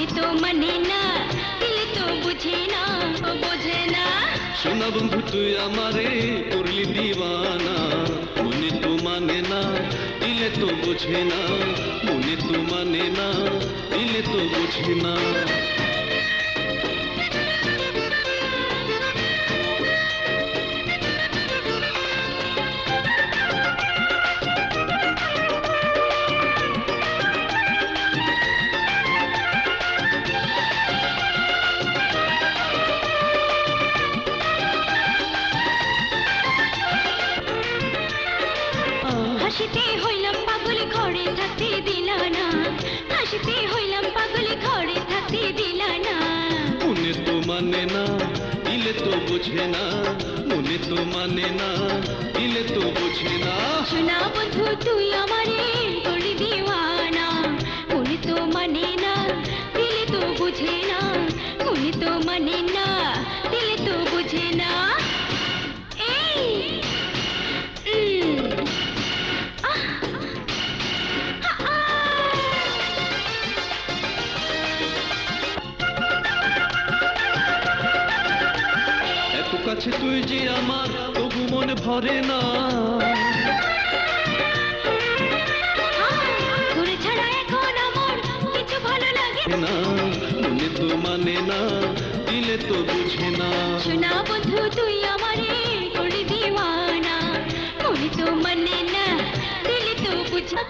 মনে তো মানে না, দিলে তো বুঝে না, বোঝে না। সোনা বন্ধু তুই আমারে করলি দিওয়ানা, মনে তো মানে না, দিলে তো বুঝে না, মনে তো মানে না, দিলে তো বুঝে না। হাসিতে হইলাম পাগল ঘরে থাকতে দিলা না, হাসিতে হইলাম পাগল ঘরে থাকতে দিলা না। মনে তো মানে না, দিলে তো বুঝে না, মনে তো মানে না, দিলে তো বুঝে না। সোনা বন্ধু তুই আমারে করলি দিওয়ানা, মনে তো মানে না, দিলে তো বুঝে না, মনে তো মানে না, দিলে তো বুঝে না। এই এত কাছে তুই যে আমার, তবু মন ভরে না। তোর ছাড়া এখন আমার কিছু ভালো লাগে না, মনে তো মানে না, দিলে তো বুঝে না। সোনা বন্ধু তুই আমারে করলি দিওয়ানা, মনে তো মানে না, দিলে তো বুঝা।